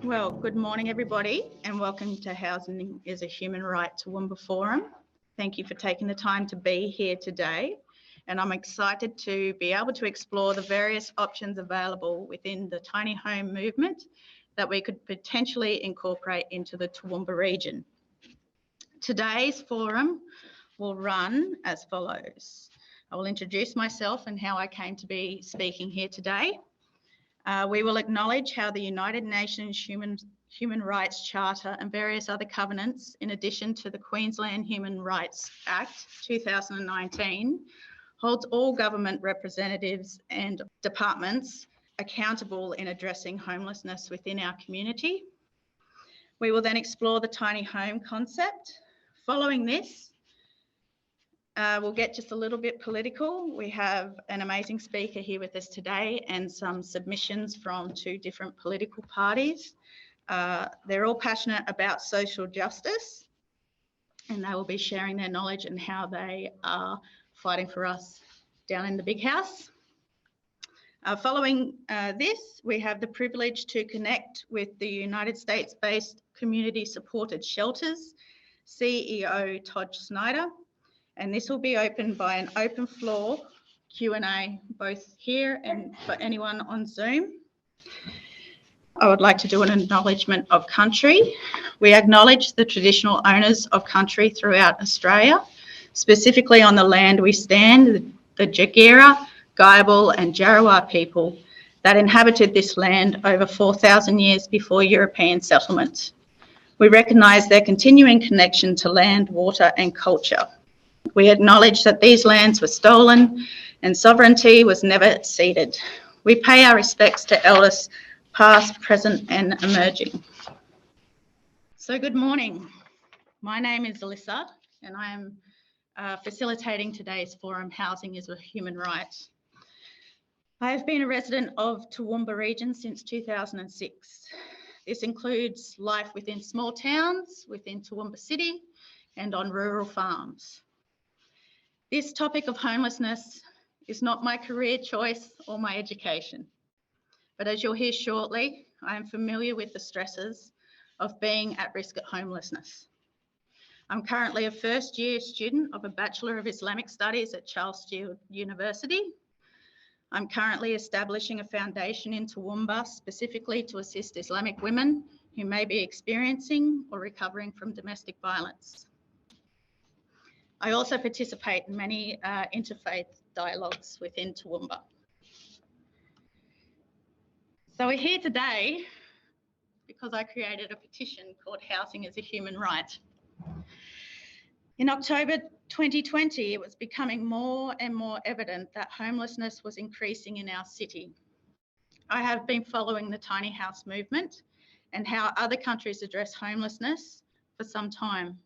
Well, good morning, everybody, and welcome to Housing is a Human Right Toowoomba Forum. Thank you for taking the time to be here today, and I'm excited to be able to explore the various options available within the tiny home movement that we could potentially incorporate into the Toowoomba region. Today's forum will run as follows. I will introduce myself and how I came to be speaking here today. We will acknowledge how the United Nations Human Rights Charter and various other covenants, in addition to the Queensland Human Rights Act 2019, holds all government representatives and departments accountable in addressing homelessness within our community. We will then explore the tiny home concept. Following this, we'll get just a little bit political. We have an amazing speaker here with us today and some submissions from two different political parties. They're all passionate about social justice, and they will be sharing their knowledge and how they are fighting for us down in the big house. Following this, we have the privilege to connect with the United States-based Community Supported Shelters CEO Todd Snyder, and this will be opened by an open floor Q&A, both here and for anyone on Zoom. I would like to do an acknowledgement of country. We acknowledge the traditional owners of country throughout Australia, specifically on the land we stand, the Jagira, Gayabal and Jarowair people that inhabited this land over 4,000 years before European settlement. We recognise their continuing connection to land, water and culture. We acknowledge that these lands were stolen and sovereignty was never ceded. We pay our respects to elders past, present and emerging. So good morning. My name is Ellisa and I am facilitating today's forum, Housing is a Human Right. I have been a resident of Toowoomba region since 2006. This includes life within small towns, within Toowoomba City and on rural farms. This topic of homelessness is not my career choice or my education, but as you'll hear shortly, I am familiar with the stresses of being at risk of homelessness. I'm currently a first year student of a Bachelor of Islamic Studies at Charles Sturt University. I'm currently establishing a foundation in Toowoomba specifically to assist Islamic women who may be experiencing or recovering from domestic violence. I also participate in many interfaith dialogues within Toowoomba. So we're here today because I created a petition called Housing is a Human Right. In October 2020, it was becoming more and more evident that homelessness was increasing in our city. I have been following the tiny house movement and how other countries address homelessness for some time.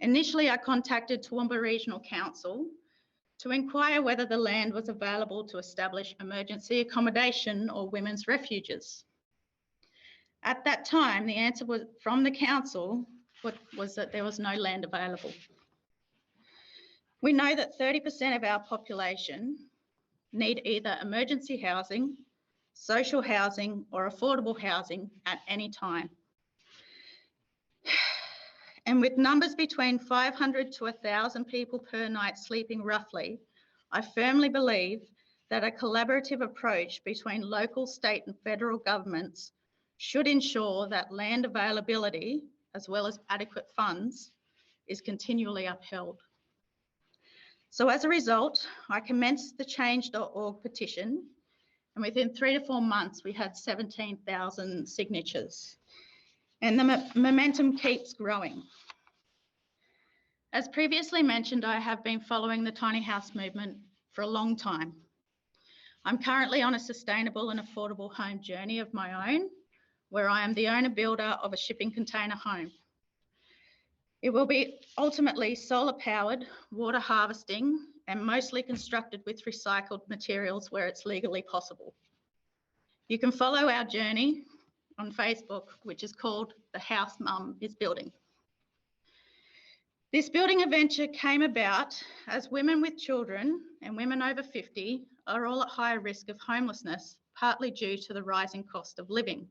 Initially, I contacted Toowoomba Regional Council to inquire whether the land was available to establish emergency accommodation or women's refuges. At that time, the answer was from the council was that there was no land available. We know that 30% of our population need either emergency housing, social housing, or affordable housing at any time. And with numbers between 500 to 1,000 people per night sleeping roughly, I firmly believe that a collaborative approach between local, state and federal governments should ensure that land availability, as well as adequate funds, is continually upheld. So as a result, I commenced the change.org petition, and within 3 to 4 months, we had 17,000 signatures. And the momentum keeps growing. As previously mentioned, I have been following the tiny house movement for a long time. I'm currently on a sustainable and affordable home journey of my own, where I am the owner builder of a shipping container home. It will be ultimately solar powered, water harvesting, and mostly constructed with recycled materials where it's legally possible. You can follow our journey on Facebook, which is called The House Mum is Building. This building adventure came about as women with children and women over 50 are all at higher risk of homelessness, partly due to the rising cost of living.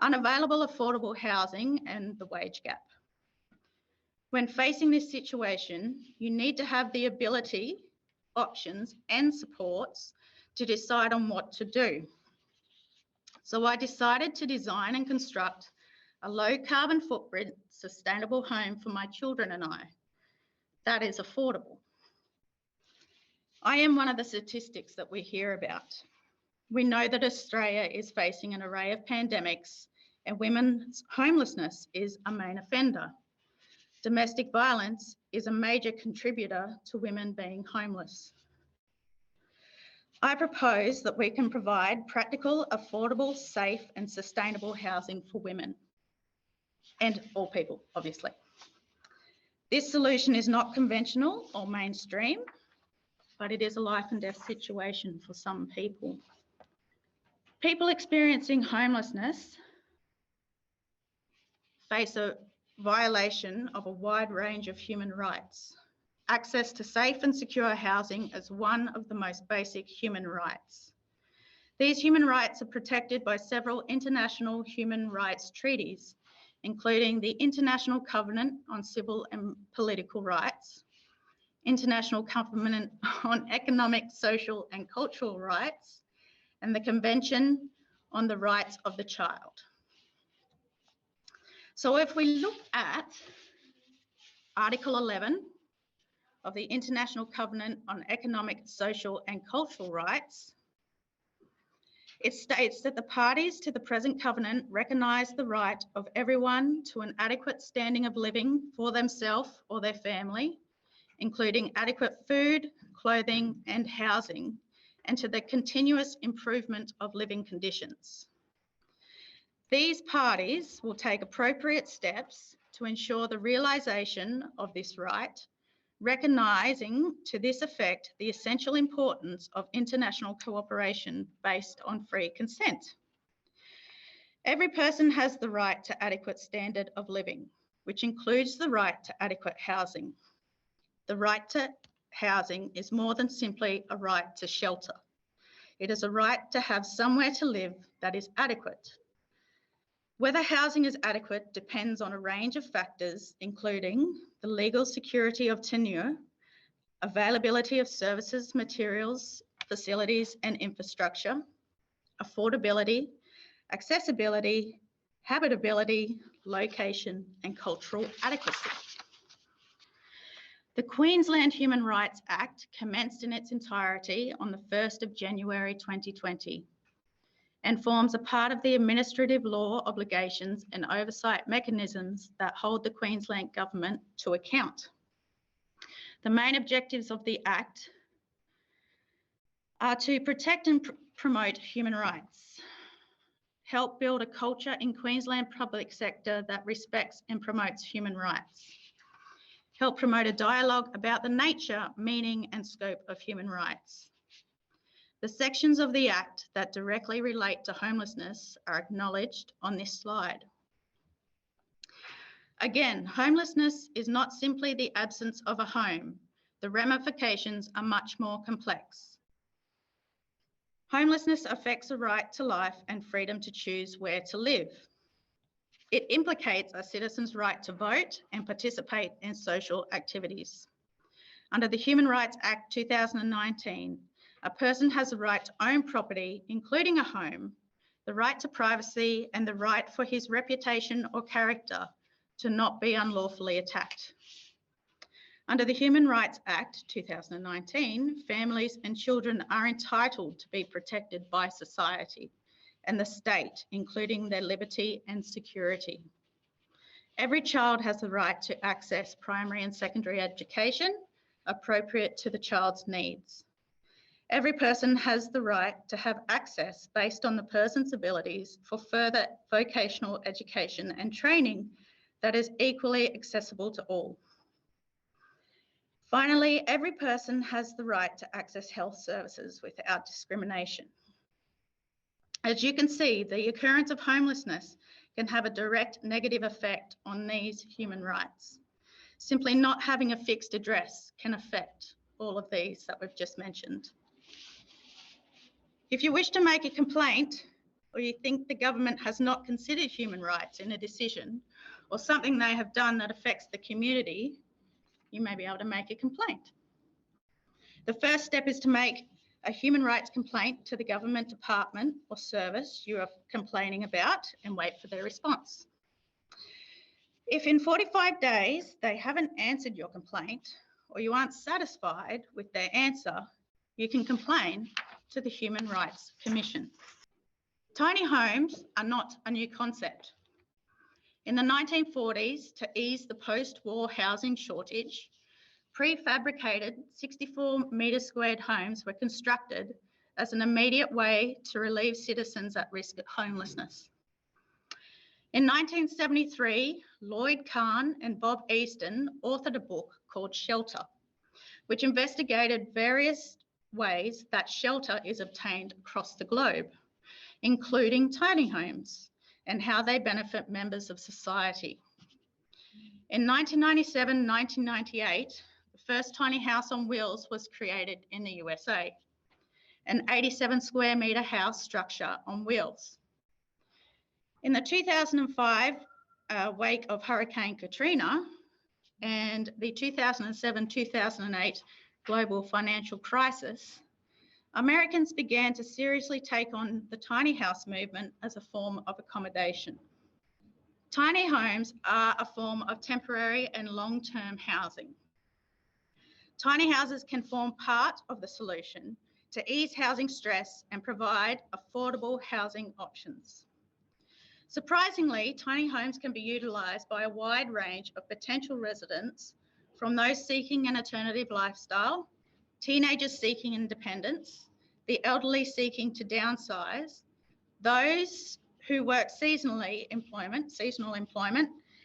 unavailable affordable housing, and the wage gap. When facing this situation, you need to have the ability, options, and supports to decide on what to do. So I decided to design and construct a low carbon footprint, sustainable home for my children and I that is affordable. I am one of the statistics that we hear about. We know that Australia is facing an array of pandemics and women's homelessness is a main offender. Domestic violence is a major contributor to women being homeless. I propose that we can provide practical, affordable, safe and sustainable housing for women and all people, obviously. This solution is not conventional or mainstream, but it is a life and death situation for some people. People experiencing homelessness face a violation of a wide range of human rights. Access to safe and secure housing is one of the most basic human rights. These human rights are protected by several international human rights treaties, including the International Covenant on Civil and Political Rights, International Covenant on Economic, Social and Cultural Rights, and the Convention on the Rights of the Child. So if we look at Article 11 of the International Covenant on Economic, Social and Cultural Rights, it states that the parties to the present covenant recognise the right of everyone to an adequate standing of living for themselves or their family, including adequate food, clothing and housing, and to the continuous improvement of living conditions. These parties will take appropriate steps to ensure the realisation of this right, recognising to this effect the essential importance of international cooperation based on free consent. Every person has the right to adequate standard of living, which includes the right to adequate housing. The right to housing is more than simply a right to shelter. It is a right to have somewhere to live that is adequate. Whether housing is adequate depends on a range of factors, including the legal security of tenure, availability of services, materials, facilities and infrastructure, affordability, accessibility, habitability, location and cultural adequacy. The Queensland Human Rights Act commenced in its entirety on the 1st of January 2020 and forms a part of the administrative law obligations and oversight mechanisms that hold the Queensland Government to account. The main objectives of the Act are to protect and promote human rights, help build a culture in Queensland public sector that respects and promotes human rights, help promote a dialogue about the nature, meaning and scope of human rights. The sections of the Act that directly relate to homelessness are acknowledged on this slide. Again, homelessness is not simply the absence of a home. The ramifications are much more complex. Homelessness affects a right to life and freedom to choose where to live. It implicates a citizen's right to vote and participate in social activities. Under the Human Rights Act 2019, a person has the right to own property, including a home, the right to privacy, and the right for his reputation or character to not be unlawfully attacked. Under the Human Rights Act 2019, families and children are entitled to be protected by society and the state, including their liberty and security. Every child has the right to access primary and secondary education appropriate to the child's needs. Every person has the right to have access based on the person's abilities for further vocational education and training that is equally accessible to all. Finally, every person has the right to access health services without discrimination. As you can see, the occurrence of homelessness can have a direct negative effect on these human rights. Simply not having a fixed address can affect all of these that we've just mentioned. If you wish to make a complaint, or you think the government has not considered human rights in a decision or something they have done that affects the community, you may be able to make a complaint. The first step is to make a human rights complaint to the government department or service you are complaining about and wait for their response. If in 45 days they haven't answered your complaint or you aren't satisfied with their answer, you can complain to the Human Rights Commission. Tiny homes are not a new concept. In the 1940s, to ease the post-war housing shortage, prefabricated 64-metre squared homes were constructed as an immediate way to relieve citizens at risk of homelessness. In 1973, Lloyd Kahn and Bob Easton authored a book called Shelter, which investigated various ways that shelter is obtained across the globe, including tiny homes and how they benefit members of society. In 1997-1998, the first tiny house on wheels was created in the USA, an 87 square metre house structure on wheels. In the 2005 wake of Hurricane Katrina and the 2007-2008 global financial crisis, Americans began to seriously take on the tiny house movement as a form of accommodation. Tiny homes are a form of temporary and long-term housing. Tiny houses can form part of the solution to ease housing stress and provide affordable housing options. Surprisingly, tiny homes can be utilised by a wide range of potential residents, from those seeking an alternative lifestyle, teenagers seeking independence, the elderly seeking to downsize, those who work seasonal employment,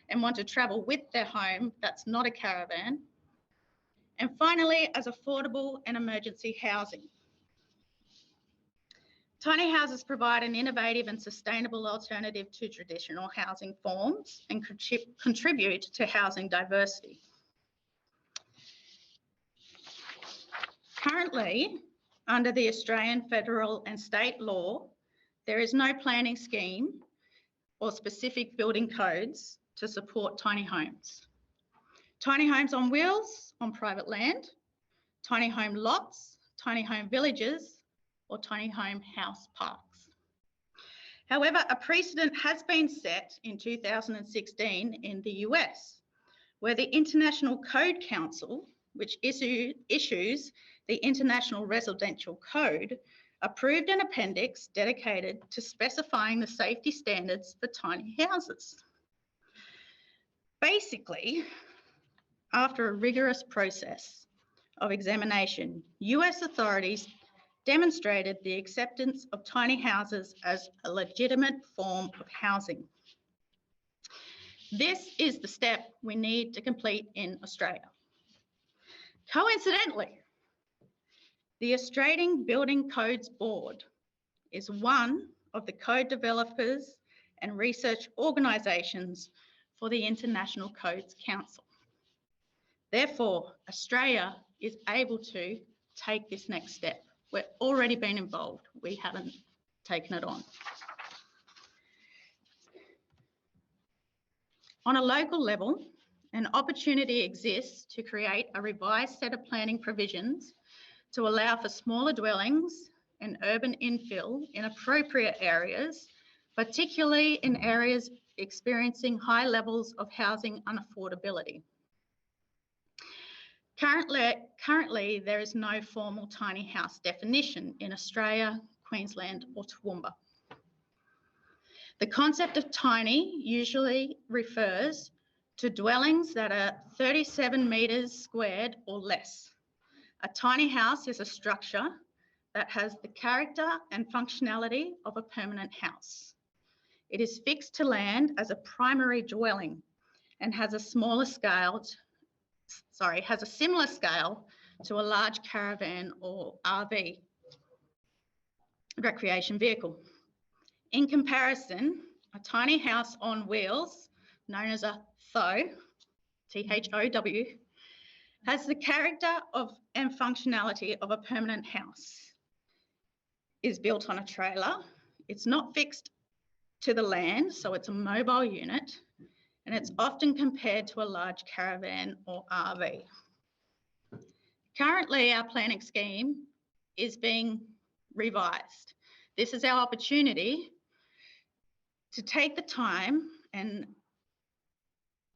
and want to travel with their home that's not a caravan, and finally, as affordable and emergency housing. Tiny houses provide an innovative and sustainable alternative to traditional housing forms and contribute to housing diversity. Currently, under the Australian federal and state law, there is no planning scheme or specific building codes to support tiny homes. Tiny homes on wheels on private land, tiny home lots, tiny home villages, or tiny home house parks. However, a precedent has been set in 2016 in the US, where the International Code Council, which issues the International Residential Code, approved an appendix dedicated to specifying the safety standards for tiny houses. Basically, after a rigorous process of examination, US authorities demonstrated the acceptance of tiny houses as a legitimate form of housing. This is the step we need to complete in Australia. Coincidentally, the Australian Building Codes Board is one of the code developers and research organisations for the International Codes Council. Therefore, Australia is able to take this next step. We've already been involved. We haven't taken it on. On a local level, an opportunity exists to create a revised set of planning provisions to allow for smaller dwellings and urban infill in appropriate areas, particularly in areas experiencing high levels of housing unaffordability. Currently, there is no formal tiny house definition in Australia, Queensland, or Toowoomba. The concept of tiny usually refers to dwellings that are 37 metres squared or less. A tiny house is a structure that has the character and functionality of a permanent house. It is fixed to land as a primary dwelling and has a similar scale to a large caravan or RV, recreation vehicle. In comparison, a tiny house on wheels, known as a THOW, T-H-O-W, has the character and functionality of a permanent house, is built on a trailer, It's not fixed to the land, so it's a mobile unit, and it's often compared to a large caravan or RV. Currently, our planning scheme is being revised. This is our opportunity to take the time and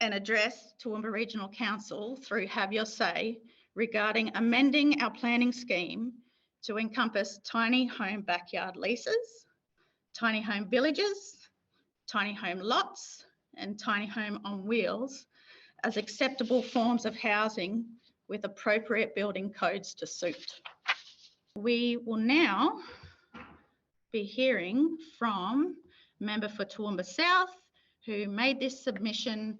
address Toowoomba Regional Council through Have Your Say regarding amending our planning scheme to encompass tiny home backyard leases, tiny home villages, tiny home lots, and tiny home on wheels as acceptable forms of housing with appropriate building codes to suit. We will now be hearing from member for Toowoomba South, who made this submission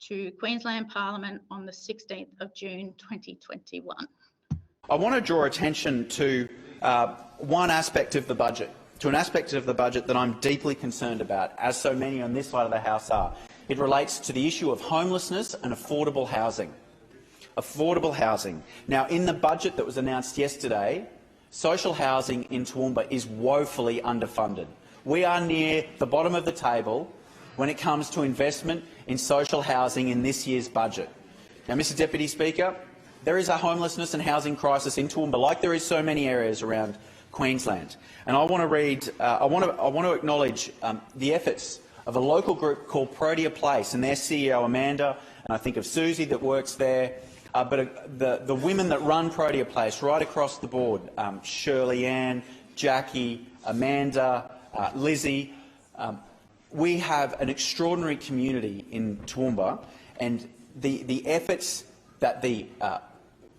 to Queensland Parliament on the 16th of June 2021. I want to draw attention to one aspect of the budget, that I'm deeply concerned about, as so many on this side of the House are. It relates to the issue of homelessness and affordable housing. Affordable housing. Now, in the budget that was announced yesterday, social housing in Toowoomba is woefully underfunded. We are near the bottom of the table when it comes to investment in social housing in this year's budget. Now, Mr Deputy Speaker, there is a homelessness and housing crisis in Toowoomba, like there is so many areas around Queensland. And I want to acknowledge the efforts of a local group called Protea Place and their CEO Amanda, and I think of Susie that works there, but the women that run Protea Place right across the board, Shirley Ann, Jackie, Amanda, Lizzie. We have an extraordinary community in Toowoomba, and the efforts that the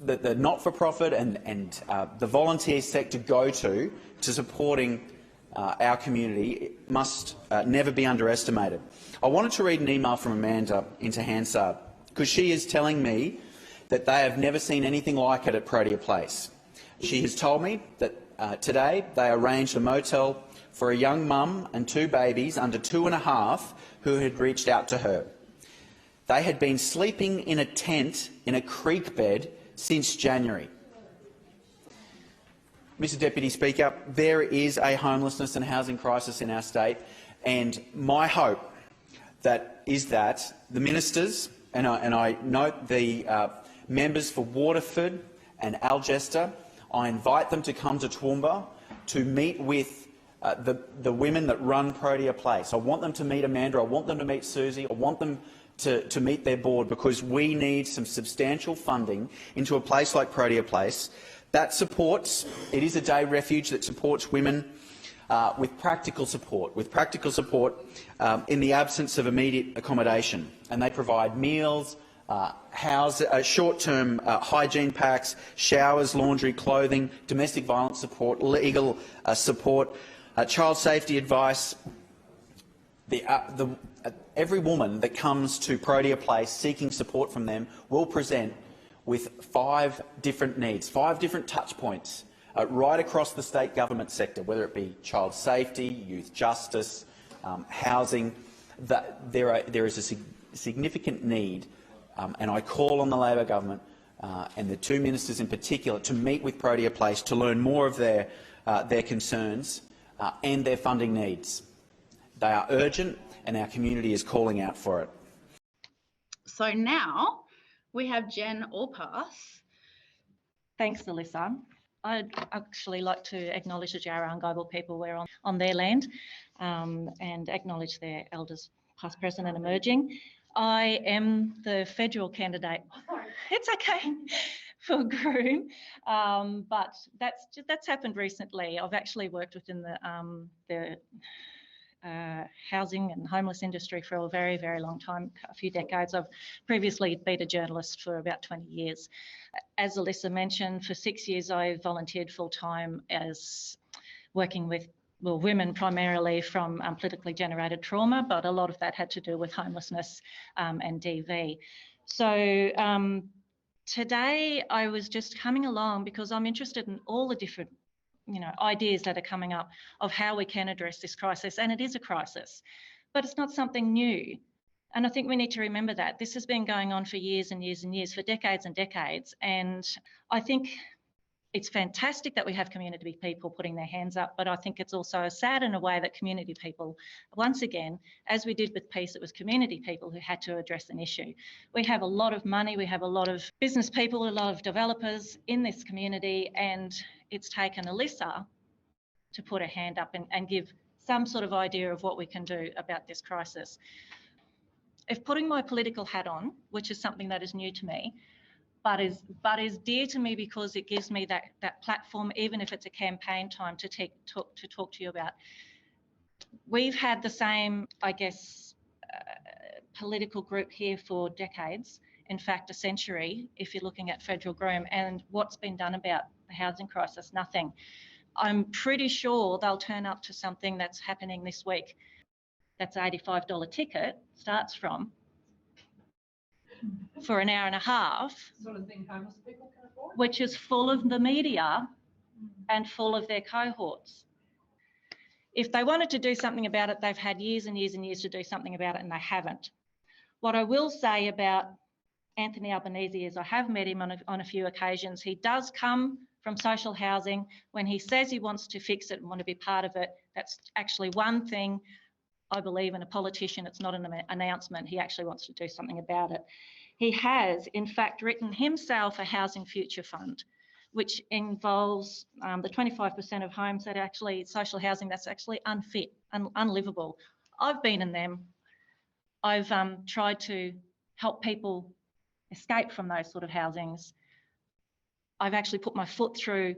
not-for-profit and the volunteer sector go to supporting our community must never be underestimated. I wanted to read an email from Amanda into Hansard, because she is telling me that they have never seen anything like it at Protea Place. She has told me that today they arranged a motel for a young mum and two babies under 2.5 who had reached out to her. They had been sleeping in a tent in a creek bed since January. Mr Deputy Speaker, there is a homelessness and housing crisis in our state, and my hope is that the ministers, and I note the members for Waterford and Algester, I invite them to come to Toowoomba to meet with the women that run Protea Place. I want them to meet Amanda, I want them to meet Susie, I want them to meet their board, because we need some substantial funding into a place like Protea Place that supports, it is a day refuge that supports women with practical support, in the absence of immediate accommodation. And they provide meals, short-term hygiene packs, showers, laundry, clothing, domestic violence support, legal support, child safety advice. Every woman that comes to Protea Place seeking support from them will present with 5 different needs, 5 different touch points right across the state government sector, whether it be child safety, youth justice, housing. There is a significant need, and I call on the Labor government and the 2 ministers in particular to meet with Protea Place to learn more of their concerns and their funding needs. They are urgent, and our community is calling out for it. So now we have Jen Allpass. Thanks, Ellisa. I'd actually like to acknowledge the Jarrah people. We're on their land and acknowledge their elders, past, present and emerging. I am the federal candidate. It's okay. For Groom, but that's happened recently. I've actually worked within the housing and homeless industry for a very, very long time, a few decades. I've previously been a journalist for about 20 years. As Ellisa mentioned, for 6 years I volunteered full-time as working with women primarily from politically generated trauma, but a lot of that had to do with homelessness and DV. So today I was just coming along because I'm interested in all the different ideas that are coming up of how we can address this crisis, and it is a crisis, but it's not something new. And I think we need to remember that this has been going on for years and years and years, for decades and decades. And I think it's fantastic that we have community people putting their hands up, but I think it's also sad in a way that community people, once again, as we did with peace, it was community people who had to address an issue. We have a lot of money, we have a lot of business people, a lot of developers in this community, and it's taken Ellisa to put her hand up and give some sort of idea of what we can do about this crisis. If putting my political hat on, which is something that is new to me, but is dear to me because it gives me that platform, even if it's a campaign time, to talk to you about. We've had the same, I guess, political group here for decades, in fact, a century, if you're looking at federal Groom, and what's been done about the housing crisis? Nothing. I'm pretty sure they'll turn up to something that's happening this week. That's an $85 ticket, starts from, for an hour and a half, Sort of thing homeless people can afford? which is full of the media and full of their cohorts. If they wanted to do something about it, they've had years and years and years to do something about it, and they haven't. What I will say about Anthony Albanese is I have met him on a few occasions. He does come from social housing. When he says he wants to fix it and want to be part of it, that's actually one thing I believe in a politician. It's not an announcement. He actually wants to do something about it. He has, in fact, written himself a housing future fund, which involves the 25% of homes that are actually social housing that's actually unfit and unlivable. I've been in them. I've tried to help people escape from those sort of housings. I've actually put my foot through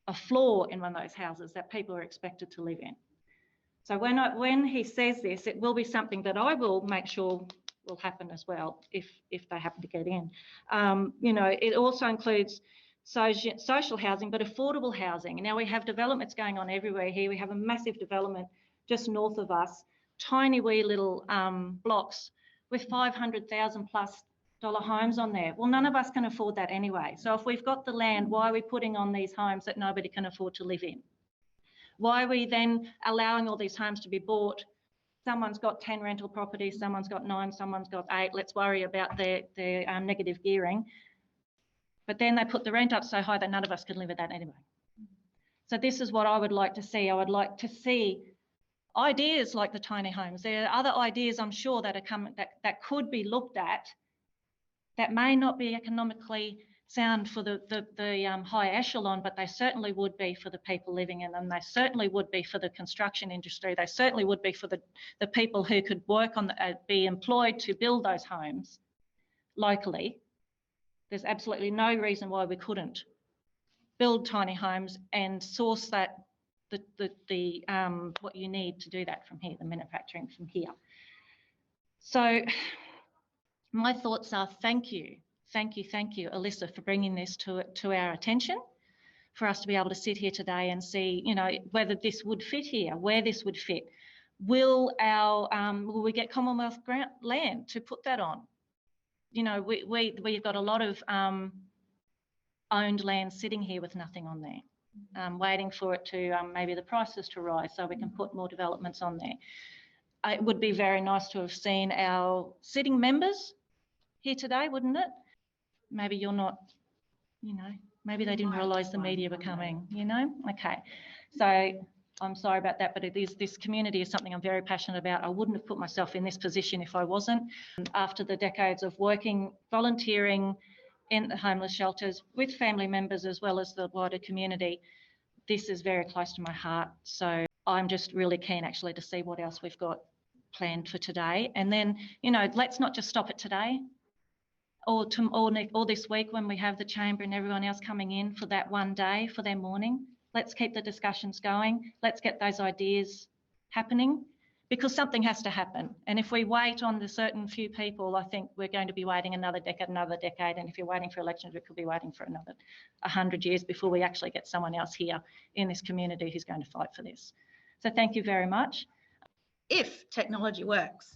a floor in one of those houses that people are expected to live in. So when he says this, it will be something that I will make sure will happen as well if they happen to get in. You know, it also includes social housing, but affordable housing. Now we have developments going on everywhere here. We have a massive development just north of us, tiny wee little blocks with $500,000 plus homes on there. Well, none of us can afford that anyway. So if we've got the land, why are we putting on these homes that nobody can afford to live in? Why are we then allowing all these homes to be bought? Someone's got 10 rental properties, someone's got 9, someone's got 8. Let's worry about their negative gearing. But then they put the rent up so high that none of us can live at that anyway. So this is what I would like to see. I would like to see ideas like the tiny homes. There are other ideas, I'm sure, that are coming that could be looked at that may not be economically sound for the high echelon, but they certainly would be for the people living in them. They certainly would be for the construction industry. They certainly would be for the people who could work on be employed to build those homes locally. There's absolutely no reason why we couldn't build tiny homes and source that what you need to do that from here, the manufacturing from here. So my thoughts are thank you, Ellisa, for bringing this to our attention, for us to be able to sit here today and see, you know, whether this would fit here, where this would fit. Will we get Commonwealth grant land to put that on? You know, we've got a lot of owned land sitting here with nothing on there, waiting for it to maybe the prices to rise so we can put more developments on there. It would be very nice to have seen our sitting members here today, wouldn't it? Maybe you're not, you know, maybe they didn't realise the media were coming, you know? Okay, so I'm sorry about that, but this community is something I'm very passionate about. I wouldn't have put myself in this position if I wasn't. After the decades of working, volunteering in the homeless shelters with family members as well as the wider community, this is very close to my heart. So I'm just really keen actually to see what else we've got planned for today. And then, you know, let's not just stop it today or this week when we have the chamber and everyone else coming in for that one day, for their morning. Let's keep the discussions going. Let's get those ideas happening because something has to happen. And if we wait on the certain few people, I think we're going to be waiting another decade. And if you're waiting for elections, we could be waiting for another 100 years before we actually get someone else here in this community who's going to fight for this. So thank you very much. If technology works,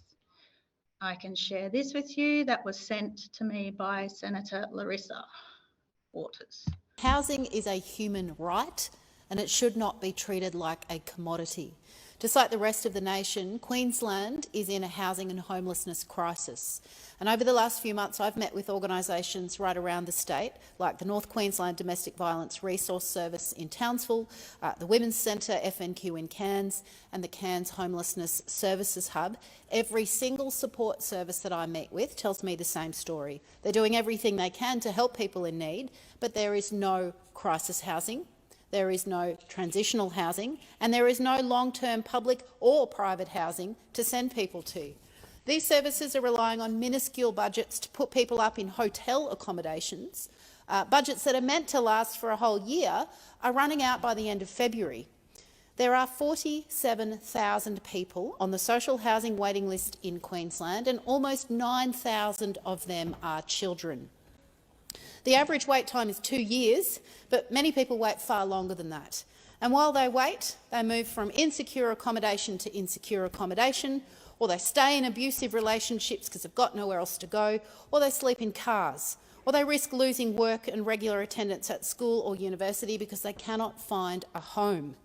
I can share this with you. That was sent to me by Senator Larissa Waters. Housing is a human right and it should not be treated like a commodity. Just like the rest of the nation, Queensland is in a housing and homelessness crisis. And over the last few months, I've met with organisations right around the state, like the North Queensland Domestic Violence Resource Service in Townsville, the Women's Centre FNQ in Cairns, and the Cairns Homelessness Services Hub. Every single support service that I meet with tells me the same story. They're doing everything they can to help people in need, but there is no crisis housing. There is no transitional housing, and there is no long-term public or private housing to send people to. These services are relying on minuscule budgets to put people up in hotel accommodations. Budgets that are meant to last for a whole year are running out by the end of February. There are 47,000 people on the social housing waiting list in Queensland, and almost 9,000 of them are children. The average wait time is 2 years, but many people wait far longer than that. And while they wait, they move from insecure accommodation to insecure accommodation, or they stay in abusive relationships because they've got nowhere else to go, or they sleep in cars, or they risk losing work and regular attendance at school or university because they cannot find a home.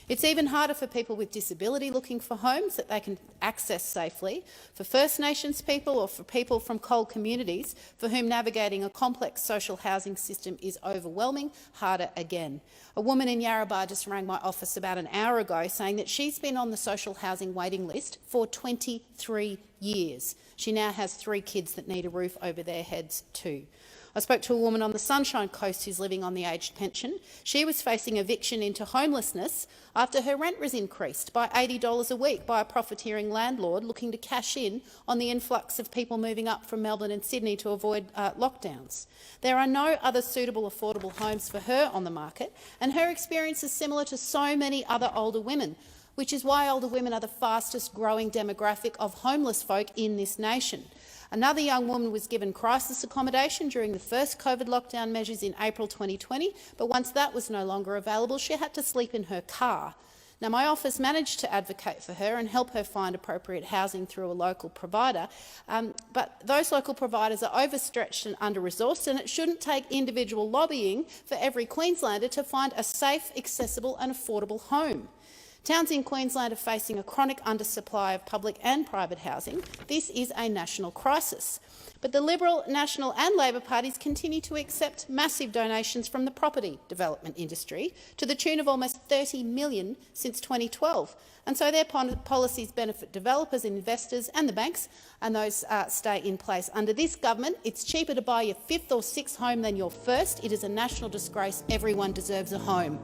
It's even harder for people with disability looking for homes that they can access safely, for First Nations people or for people from coal communities for whom navigating a complex social housing system is overwhelming, harder again. A woman in Yarrabah just rang my office about an hour ago saying that she's been on the social housing waiting list for 23 years. She now has 3 kids that need a roof over their heads too. I spoke to a woman on the Sunshine Coast who's living on the aged pension. She was facing eviction into homelessness after her rent was increased by $80 a week by a profiteering landlord looking to cash in on the influx of people moving up from Melbourne and Sydney to avoid lockdowns. There are no other suitable affordable homes for her on the market, and her experience is similar to so many other older women, which is why older women are the fastest growing demographic of homeless folk in this nation. Another young woman was given crisis accommodation during the first COVID lockdown measures in April 2020, but once that was no longer available, she had to sleep in her car. Now, my office managed to advocate for her and help her find appropriate housing through a local provider, but those local providers are overstretched and under-resourced, and it shouldn't take individual lobbying for every Queenslander to find a safe, accessible and affordable home. Towns in Queensland are facing a chronic undersupply of public and private housing. This is a national crisis. But the Liberal, National and Labor parties continue to accept massive donations from the property development industry to the tune of almost $30 million since 2012. And so their policies benefit developers, investors and the banks, and those stay in place. Under this government, it's cheaper to buy your 5th or 6th home than your first. It is a national disgrace. Everyone deserves a home.